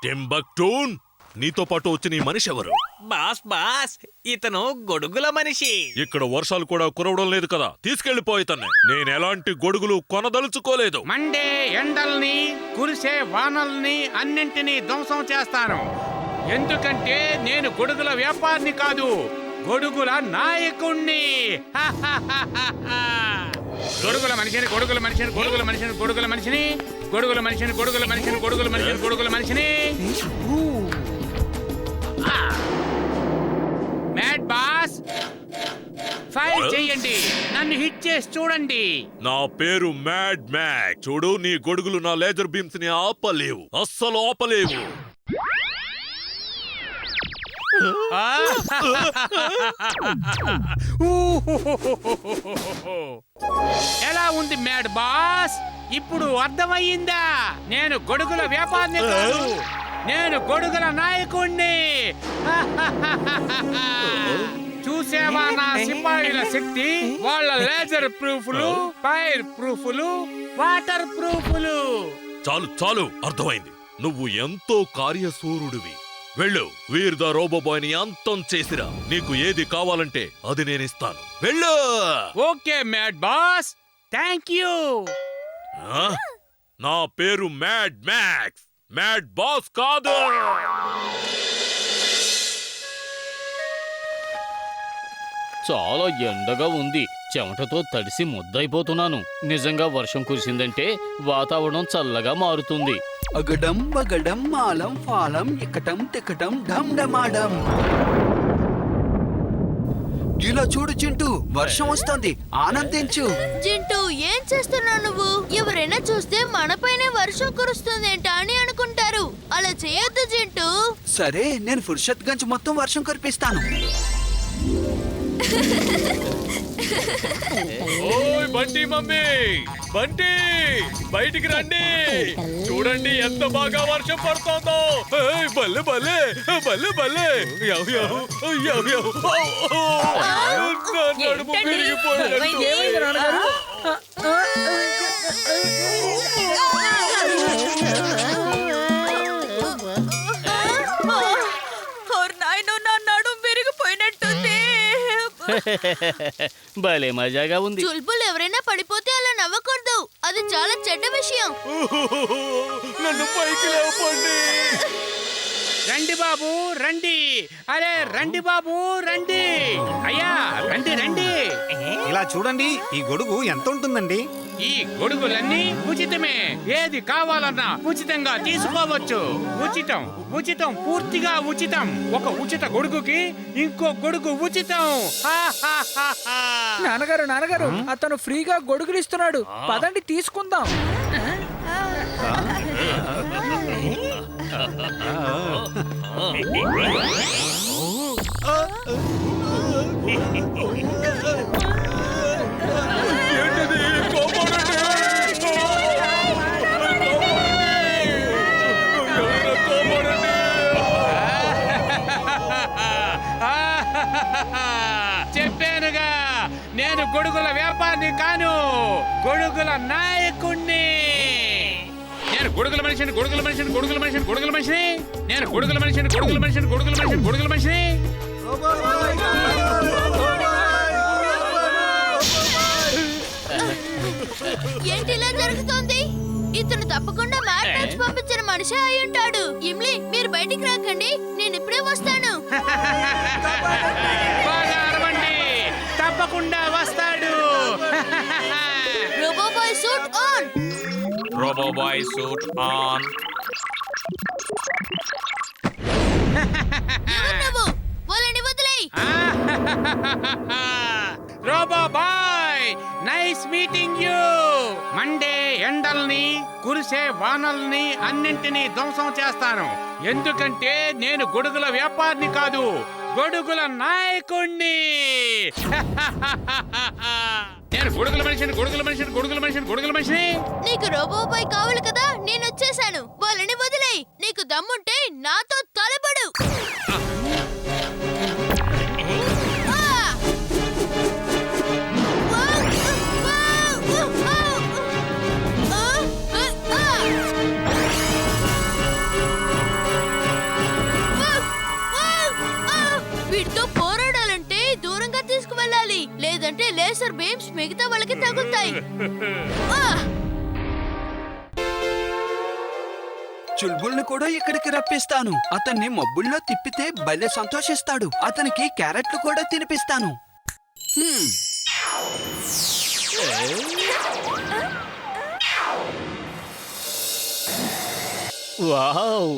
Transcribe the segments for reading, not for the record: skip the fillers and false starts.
టింబక్టూన్, నీతో పాటు వచ్చిన ఈ మనిషి ఎవరు? బాస్ ఇతను గొడుగుల మనిషి. ఇక్కడ వర్షాలు కూడా కురవడం లేదు కదా, తీసుకెళ్లిపోయితనే. నేను ఎలాంటి గొడుగులు కొనదలుచుకోలేదు. మండే ఎండల్ని, కురిసే వానల్ని అన్నింటినీ ధ్వంసం చేస్తాను. ఎందుకంటే నేను గొడుగుల వ్యాపారిని కాదు, గొడుగుల నాయకుణ్ణి. గొడుగుల మనిషిని, గొడుగుల మనిషిని, గొడుగుల మనిషిని, గొడుగుల మనిషిని, గొడుగుల మనిషిని, గొడుగుల మనిషిని, గొడుగుల మనిషిని, గొడుగుల మనిషిని. మ్యాడ్ బాస్, ఫైర్ చెయ్యండి, నన్ను హిట్ చేసి చూడండి. నా పేరు మ్యాడ్ మ్యాక్. చూడు, నీ గొడుగులు నా లేజర్ బీమ్స్ ని ఆపలేవు, అస్సలు ఆపలేవు. ఎలా ఉంది మ్యాడ్ బాస్? ఇప్పుడు అర్థమయ్యిందా? నేను గొడుగుల వ్యాపారిని కాదు, నేను గొడుగుల నాయకుణ్ణి. చూసేవా నా సిపాయిల శక్తి? వాళ్ళ లేజర్ ప్రూఫ్లు, ఫైర్ ప్రూఫ్లు, వాటర్ ప్రూఫ్లు. చాలు చాలు, అర్థమైంది. నువ్వు ఎంతో కార్యశూరుడివి. వెళ్ళు, వీర్ ద రోబోబాయ్ ని అంతం చేసిరా. నీకు ఏది కావాలంటే అది నేనిస్తాను. వెళ్ళు. Okay mad boss, thank you. నా పేరు మ్యాడ్ మ్యాక్స్, మ్యాడ్ బాస్ కాదు. చాలా ఎండగా ఉంది, చెమటతో తడిసి ముద్దయిపోతున్నాను. నిజంగా వర్షం కురిసిందంటే వాతావరణం చల్లగా మారుతుంది. అగడం బగడం మాలం ఫాలం ఇకటం తికటం ఢం డమాడం. ఇలా చూడు చింటూ, వర్షం వస్తుంది, ఆనందించు. జింటూ, ఏం చేస్తున్నావు నువ్వు? ఎవరైనా చూస్తే మనపైనే వర్షం కురుస్తుందేంటా అని అనుకుంటారు. అలా చేయొద్దు జింటూ. సరే, నేను ఫుర్షత్ గంజ్ మొత్తం వర్షం కురిపిస్తాను. ఓయ్ బంటి మమ్మీ, బంటి బయటికి రండి. చూడండి ఎంత బాగా వర్షం పడుతోందో. బల్లె బల్లె బల్లె బల్లె. నడుము విరిగిపోయినట్టు. భలే మజాగా ఉంది. చుల్బుల్, ఎవరైనా పడిపోతే అలా నవ్వకూడదు, అది చాలా చెడ్డ విషయం. నన్ను పైకి లేపండి. రండి బాబు రండి, అరే రండి బాబు రండి, అయ్యా రండి రండి. ఇలా చూడండి, ఈ గొడుగు ఎంత ఉంటుందండి? ఈ గొడుగులన్నీ ఉచితమే, ఏది కావాలన్నా ఉచితంగా తీసుకోవచ్చు. ఉచితం ఉచితం, పూర్తిగా ఉచితం. ఒక ఉచిత గొడుగుకి ఇంకో గొడుగు ఉచితం. నాన్నగారు అతను ఫ్రీగా గొడుగులు ఇస్తున్నాడు, పదండి తీసుకుందాం. చెప్పానుగా, నేను గొడుగుల వ్యాపారిని కాను, గొడుగుల నాయకుణ్ణి. నేను గొడుగుల మనిషిని, గొడుగుల మనిషిని, గొడుగుల మనిషిని, గొడుగుల మనిషిని. నేను గొడుగుల మనిషిని, గొడుగుల మనిషిని, గొడుగుల మనిషిని, గొడుగుల మనిషిని. ఏంటి ఇలా జరుగుతోంది? ఇతను తప్పకుండా మ్యాడ్ మ్యాక్స్ పంపించిన మనిషి అయి ఉంటాడు. ఇమ్లీ, మీరు బయటికి రాకండి, నేను ఇప్పుడే వస్తాను. బాగా అరవండి, తప్పకుండా వస్తాడు. Robo Boy suit on. Robo Boy suit on. ఎవరు నువ్వు? వాళ్ళని వదిలేయ్. Robo Boy, nice meeting you. మండే ఎండల్ని, కురిసే వానల్ని అన్నింటినీ ధ్వంసం చేస్తాను. ఎందుకంటే నేను గొడుగుల వ్యాపారిని కాదు, గొడుగుల నాయకుణ్ణి. నేను గొడుగుల మనిషిని, గొడుగుల మనిషిని, గొడుగుల మనిషిని, గొడుగుల మనిషిని. నీకు రోబోబాయ్ కావాలి కదా, నేను వచ్చేసాను. వాళ్ళని వదిలేయ్. నీకు దమ్ముంటే నాతో తలపడు. లేజర్ బీమ్స్ మిగతా వాళ్ళకి తగులుతాయి. ఆ! చుల్బుల్ని కూడా ఇక్కడికి రప్పిస్తాను. అతన్ని మబ్బుల్లో తిప్పితే భలే సంతోషిస్తాడు. అతనికి క్యారెట్లు కూడా తినిపిస్తాను. వావ్,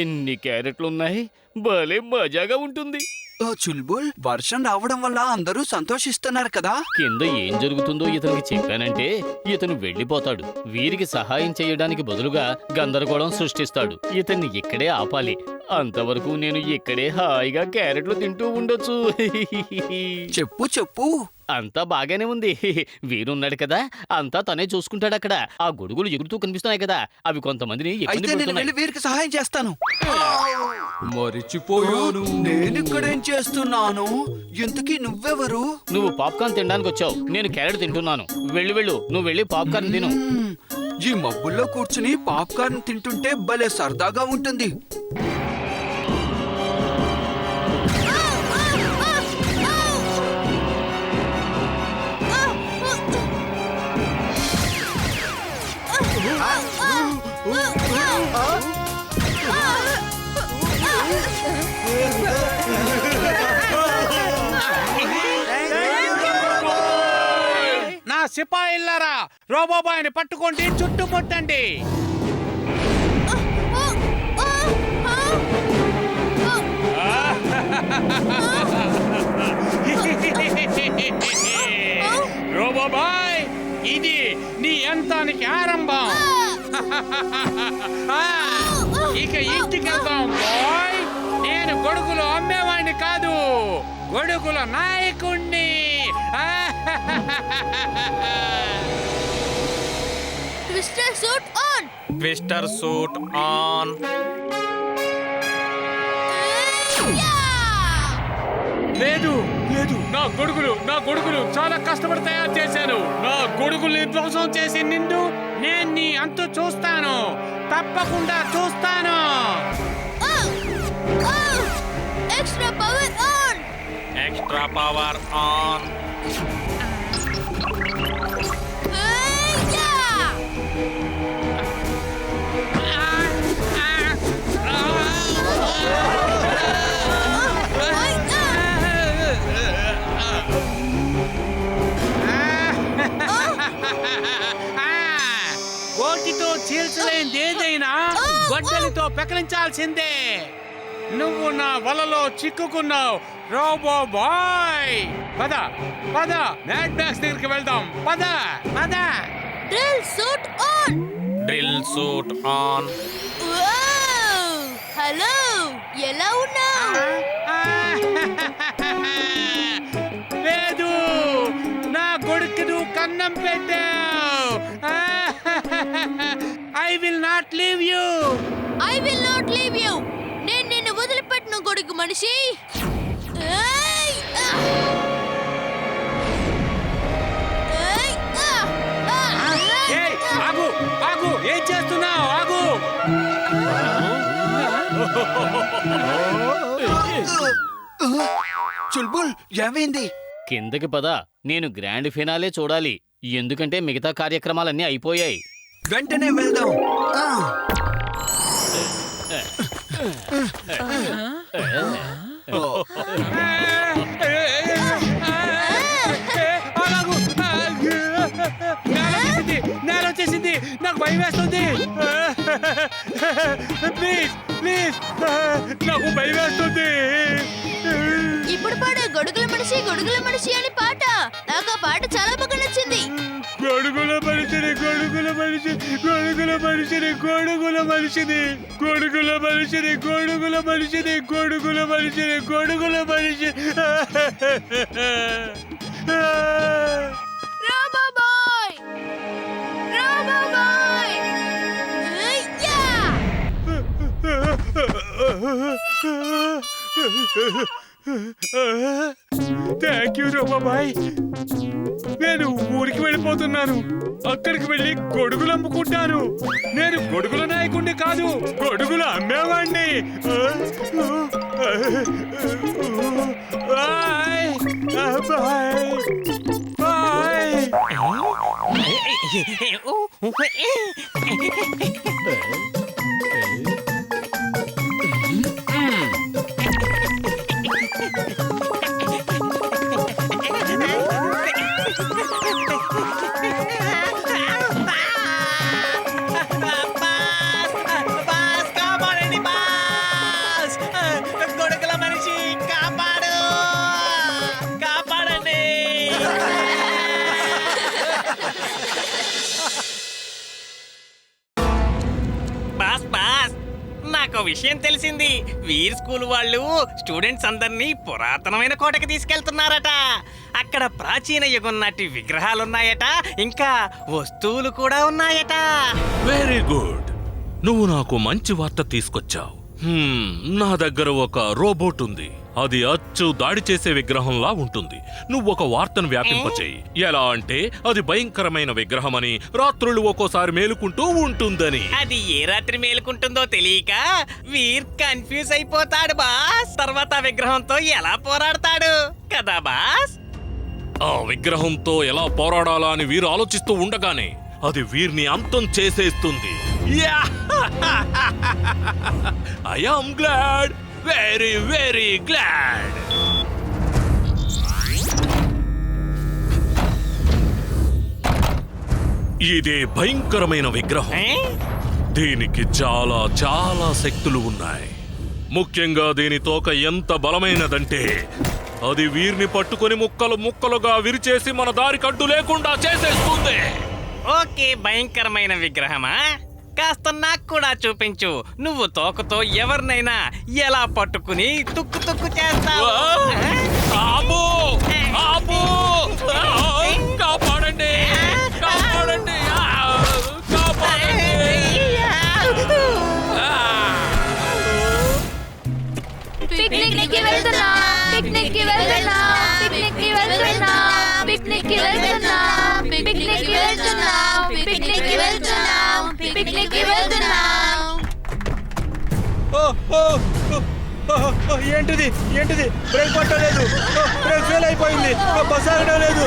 ఎన్ని క్యారెట్లున్నాయి! భలే మజాగా ఉంటుంది. ఓ చుల్బుల్, వర్షం రావడం వల్ల అందరూ సంతోషిస్తున్నారు కదా. కింద ఏం జరుగుతుందో ఇతనికి చెప్పానంటే ఇతను వెళ్ళిపోతాడు. వీరికి సహాయం చేయడానికి బదులుగా గందరగోళం సృష్టిస్తాడు. ఇతన్ని ఇక్కడే ఆపాలి. అంతవరకు నేను ఇక్కడే హాయిగా క్యారెట్లు తింటూ ఉండొచ్చు. చెప్పు చెప్పు. అంతా బాగానే ఉంది. వీరున్నాడు కదా, అంతా తనే చూసుకుంటాడు. అక్కడ ఆ గొడుగులు ఎగురుతూ కనిపిస్తున్నాయి కదా, అవి కొంతమందిని ఇబ్బంది అయితే నేను పెడుతున్నాయి. వెళ్ళి వీరికి సహాయం చేస్తాను. మరిచిపోయాను. నేను ఇక్కడేం చేస్తున్నాను? ఇంతకీ నువ్వెవరు? నువ్వు పాప్కార్న్ తినడానికి వచ్చావు, నేను క్యారెట్ తింటున్నాను. వెళ్ళు, నువ్వు వెళ్ళి పాప్కార్న్ తిను. ఈ మబ్బుల్లో కూర్చుని పాప్కార్న్ తింటుంటే భలే సరదాగా ఉంటుంది. నా సిపాయిల్లారా, రోబోబాయ్ని పట్టుకోండి, చుట్టుముట్టండి. రోబోబాయ్, ఇది నీ అంతానికి ఆరంభం. ఇక ఇంటికి వెళ్దాం బాయ్. నేను గొడుగులు అమ్మేవాడిని కాదు, గొడుగుల నాయకుణ్ణి. Twister suit on. Twister suit on. లేదు లేదు, నా గొడుగులు చాలా కష్టపడి తయారు చేశాను. నా గొడుగుల్ని ధ్వంసం చేసి నిన్ను నేను నీ అంతు చూస్తాను, తప్పకుండా చూస్తాను. Extra power on. Extra power on. గోటితో చీల్చలేనిది ఏదైనా గొడ్డలితో పెకలించాల్సిందే. నువ్వు నా వలలో చిక్కుకున్నావు రోబో బాయ్. పద మ్యాడ్ మ్యాక్స్ దగ్గరికి వెళ్దాం. పద. Drill suit on. Drill suit on. Hello, ఎలా ఉన్నావు? లేదు, నా కొడుకు నువ్వు కన్నం పెట్టావు. I will not leave you. నేను నిన్ను వదిలిపెట్టను గొడుగు మనిషి. ఆగు, ఏం చేస్తున్నావు? ఆగు. చుల్బుల్, ఏమైంది? కిందకి పద, నేను గ్రాండ్ ఫినాలే చూడాలి. ఎందుకంటే మిగతా కార్యక్రమాలన్నీ అయిపోయాయి. వెంటనే వెళ్దాం. నేల వచ్చేసింది, నాకు భయం వేస్తుంది. ప్లీజ్, నాకు భయం వేస్తుంది. ఇప్పుడు పాడు గొడుగుల మనిషి అని పాట. నాకు ఆ పాట చాలా బాగా నచ్చింది. గొడుగుల మనిషిని రోబోబాయ్. Thank you రోబాబాయ్. నేను ఊరికి వెళ్ళిపోతున్నాను. అక్కడికి వెళ్ళి గొడుగులు అమ్ముకుంటాను. నేను గొడుగుల నాయకుడిని కాదు, గొడుగులు అమ్మేవాడిని. బాయ్. కాపాడండి బాస్! గొడుగుల మనిషి కాపాడు! కాపాడండి! బాస్ బాస్, నాకు విషయం తెలిసింది. వీర్ స్కూల్ వాళ్ళు స్టూడెంట్స్ అందరినీ పురాతనమైన కోటకి తీసుకెళ్తున్నారట. అక్కడ ప్రాచీన యుగం నాటి విగ్రహాలున్నాయట, ఇంకా వస్తువులు కూడా ఉన్నాయట. Very good. నువ్వు నాకు మంచి వార్త తీసుకొచ్చావు. నా దగ్గర ఒక రోబోట్ ఉంది. అది అచ్చు దాడి చేసే విగ్రహంలా ఉంటుంది. నువ్వు ఒక వార్తను వ్యాపింపచేయి. ఎలా అంటే అది భయంకరమైన విగ్రహమని, రాత్రులు ఒక్కోసారి మేలుకుంటూ ఉంటుందని. అది ఏ రాత్రి మేలుకుంటుందో తెలియక వీర్ కన్ఫ్యూజ్ అయిపోతాడు బాస్. తర్వాత ఆ విగ్రహంతో ఎలా పోరాడతాడు కదా బాస్? ఆ విగ్రహంతో ఎలా పోరాడాలా అని వీరు ఆలోచిస్తూ ఉండగానే అది వీరిని అంతం చేసేస్తుంది. I am glad, very very glad. ఇదే భయంకరమైన విగ్రహం. దీనికి చాలా చాలా శక్తులు ఉన్నాయి. ముఖ్యంగా దీని తోక ఎంత బలమైనదంటే అది వీరిని పట్టుకొని ముక్కలు ముక్కలుగా విరిచేసి మన దారికి అడ్డు లేకుండా చేసేస్తుంది. ఓకే, భయంకరమైన విగ్రహమా? కాస్త నాకు కూడా చూపించు. నువ్వు తోకతో ఎవరినైనా ఎలా పట్టుకుని తుక్కు తుక్కు చేస్తావు? ఆపు! ఆపు! కాపాడండి! కాపాడండి! కాపాడండి! పిక్నిక్ కి వెళ్తున్నా, పిక్నిక్ కి వెళ్తున్నా, పిక్నిక్ కి వెళ్తున్నా, పిక్నిక్ కి వెళ్తున్నా, పిక్నిక్ కి వెళ్తున్నా, పిక్నిక్ కి వెళ్తున్నా, పిక్నిక్ కి వెళ్తున్నా. ఏంటిది ఏంటిది బ్రేక్ పట్టలేదు, బ్రేక్ ఫెయిల్ అయిపోయింది, బస్ ఆగడం లేదు.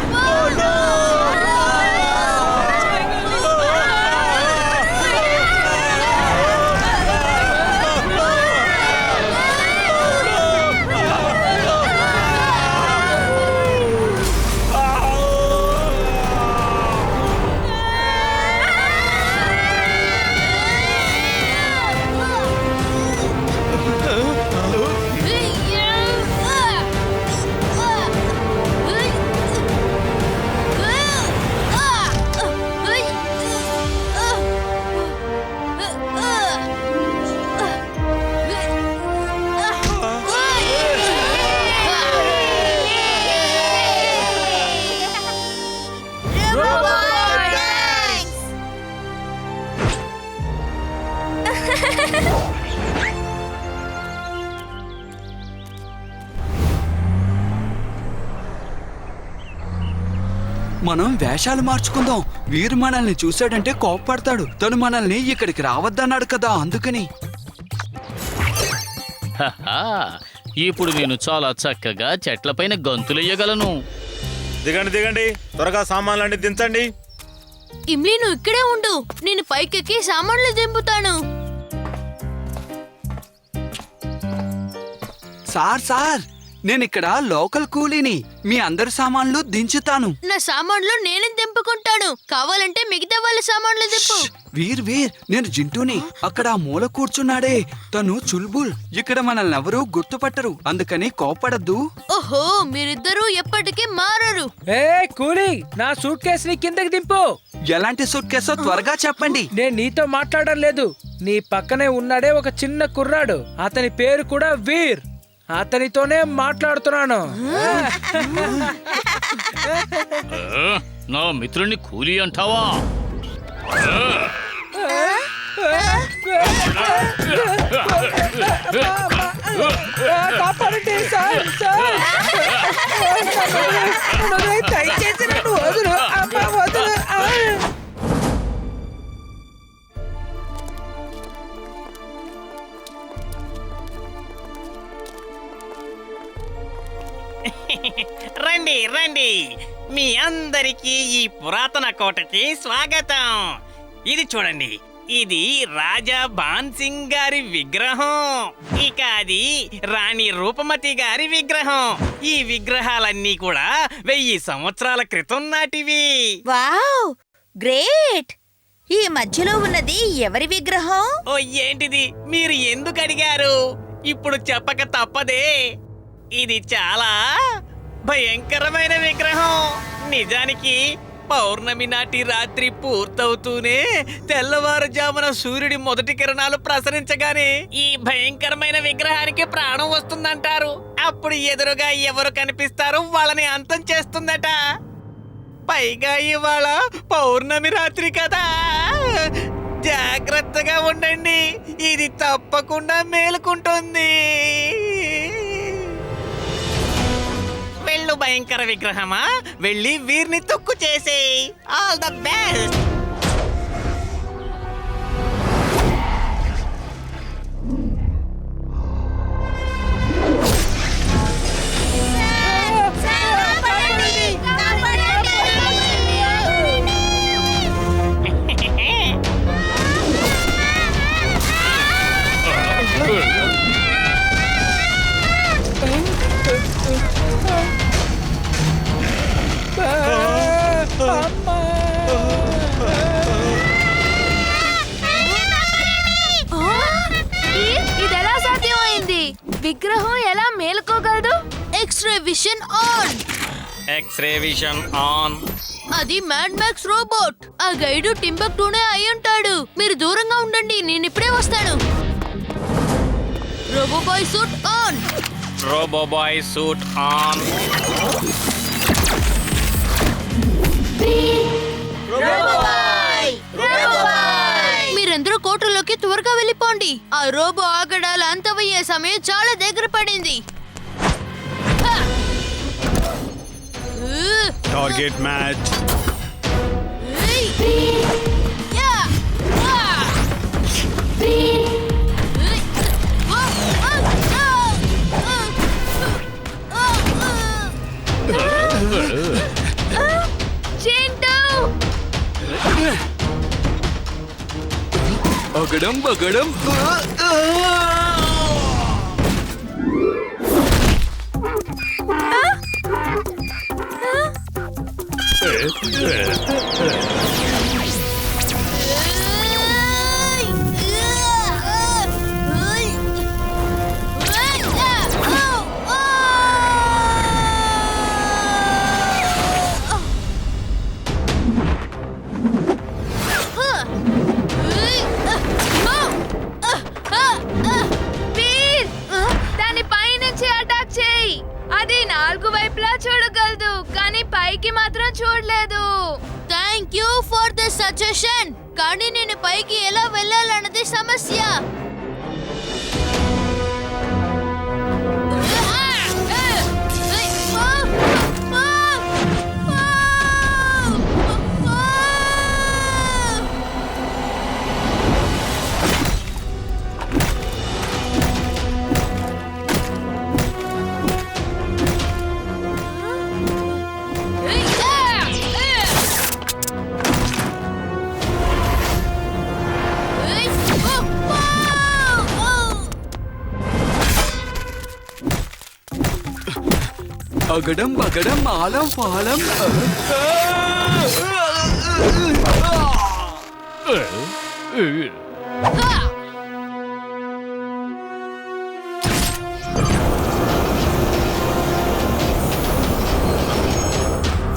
మనం వేషాలు మార్చుకుందాం. వీరు మనల్ని చూశాడంటే కోప్పడతాడు. తను మనల్ని ఇక్కడికి రావద్దన్నాడు కదా, అందుకని. హహా, ఇప్పుడు నేను చాలా చక్కగా చెట్లపైన గంతులెయ్యగలను. దిగండి దిగండి, త్వరగా సామాన్లన్నీ దించండి. ఇమ్లీ, నువ్వు ఇక్కడే ఉండు. నేను పైకెక్కి సామాన్లు దింపుతాను. సార్ నేను ఇక్కడ లోకల్ కూలీని. మీ అందరి సామాన్లు దించుతాను. నా సామాన్లు నేనే దింపుకుంటాను. కావాలంటే మిగతా వాళ్ళ సామాన్లు దింపు. వీర్ నేను జింటూని. అక్కడ ఆ మూల కూర్చున్నాడే, తను చుల్బుల్. ఇక్కడ మనల్ని ఎవరూ గుర్తుపట్టరు, అందుకని కోపడద్దు. ఓహో, మీరిద్దరూ ఎప్పటికీ మారరు. ఏ కూలీ, నా సూట్ కేసు ని కిందకి దింపు. ఎలాంటి సూట్ కేసో త్వరగా చెప్పండి. నేను నీతో మాట్లాడడం లేదు. నీ పక్కనే ఉన్నాడే ఒక చిన్న కుర్రాడు, అతని పేరు కూడా వీర్. అతనితోనే మాట్లాడుతున్నాను. నా మిత్రుణ్ణి కూలీ అంటావా? కాపాడండి సార్, సార్. దయచేసి నన్ను వదులు, అమ్మా వదులు. రండి రండి, మీ అందరికీ ఈ పురాతన కోటకి స్వాగతం. ఇది చూడండి, ఇది రాజా బాన్ సింగ్ గారి విగ్రహం. ఇక అది రాణి రూపమతి గారి విగ్రహం. ఈ విగ్రహాలన్నీ కూడా 1000 సంవత్సరాల క్రితం నాటివి. Wow, great! ఈ మధ్యలో ఉన్నది ఎవరి విగ్రహం? ఓ ఏంటిది, మీరు ఎందుకు అడిగారు? ఇప్పుడు చెప్పక తప్పదే. ఇది చాలా భయంకరమైన విగ్రహం. నిజానికి పౌర్ణమి నాటి రాత్రి పూర్తవుతూనే తెల్లవారుజామున సూర్యుడి మొదటి కిరణాలు ప్రసరించగానే ఈ భయంకరమైన విగ్రహానికి ప్రాణం వస్తుందంటారు. అప్పుడు ఎదురుగా ఎవరు కనిపిస్తారో వాళ్ళని అంతం చేస్తుందట. పైగా ఇవాళ పౌర్ణమి రాత్రి కదా, జాగ్రత్తగా ఉండండి, ఇది తప్పకుండా మేలుకుంటుంది. వెళ్ళు భయంకర విగ్రహమా, వెళ్ళి వీరిని తొక్కు చేసేయ్. All the best. ఇదెలా సాధ్యమైంది? విగ్రహం ఎలా మేలుకోగలదు? X-ray vision on. X-ray vision on. అది మ్యాడ్ మ్యాక్స్ రోబోట్. ఆ గైడు టింబక్టూనే అయి ఉంటాడు. మీరు దూరంగా ఉండండి, నేను ఇప్పుడే వస్తాను. Robo Boy suit on. Robo Boy suit on. మీరందరూ కోటలోకి త్వరగా వెళ్ళిపోండి. ఆ రోబో ఆగడాలు అంతమయ్యే సమయం చాలా దగ్గర పడింది. Target match. అగడం బగడం. వీర్, దాని పైనుంచి అటాక్ చేయి. అది 4 వైపులా చూడగలదు, కానీ పైకి మాత్రం చూడలేదు. Thank you for the suggestion. కానీ నేను పైకి ఎలా వెళ్ళాలన్నది సమస్య. అగడం బగడం ఆలం ఫాలం.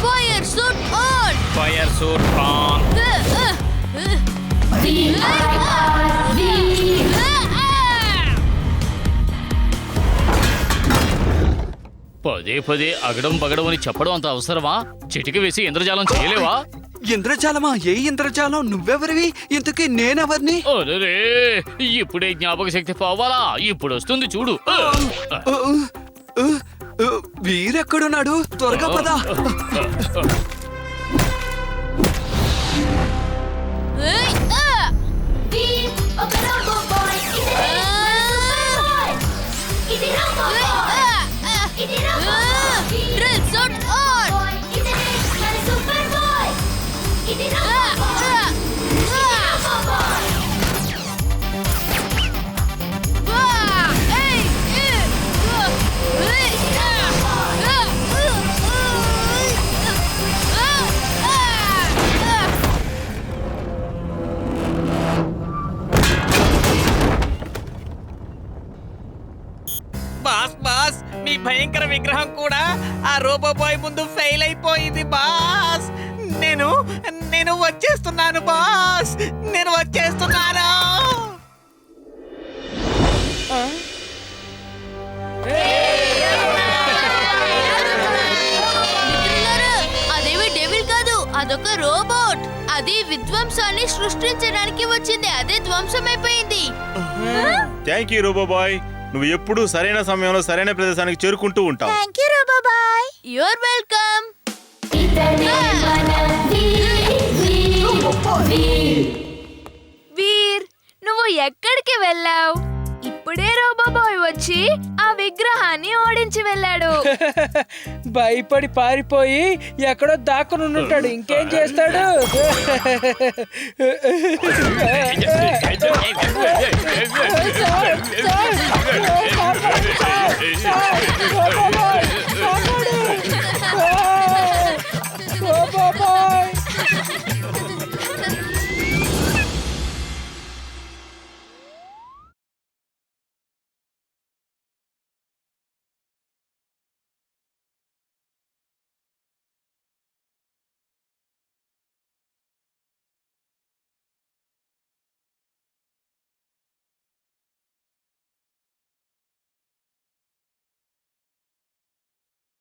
Fire suit on. Fire suit on. పదే పదే అగడం బగడం అని చెప్పడం అంత అవసరమా? చిటికి వేసి ఇంద్రజాలం చేయలేవా? ఇంద్రజాలమా? ఏ ఇంద్రజాలం? నువ్వెవరివి? ఇంతకీ నేనెవరిని? అరే, ఇప్పుడే జ్ఞాపక శక్తి పోవాలా? ఇప్పుడు వస్తుంది చూడు. వీరెక్కడున్నాడు? త్వరగా పద. Drill suit on. భయంకర విగ్రహం కూడా ఆ రోబో బాయ్ ముందు ఫెయిల్ అయిపోయింది బాస్. నేను వచ్చేస్తున్నాను బాస్, నేను వచ్చేస్తున్నాను. మిత్రులారా, అదేమి డెవిల్ కాదు, అదొక రోబోట్. అది విధ్వంసాన్ని సృష్టించడానికి వచ్చింది, అదే ధ్వంసమైపోయింది. థ్యాంక్ యూ రోబో బాయ్, నువ్వు ఎప్పుడూ సరైన సమయంలో సరైన ప్రదేశానికి చేరుకుంటూ ఉంటావు. Your welcome. వీర్, నువ్వు ఎక్కడికి వెళ్ళావు? ఇప్పుడే రోబోబాయ్ వచ్చి ఆ విగ్రహాన్ని ఓడించి వెళ్ళాడు. భయపడి పారిపోయి ఎక్కడో దాక్కుని ఉంటాడు. ఇంకేం చేస్తాడు?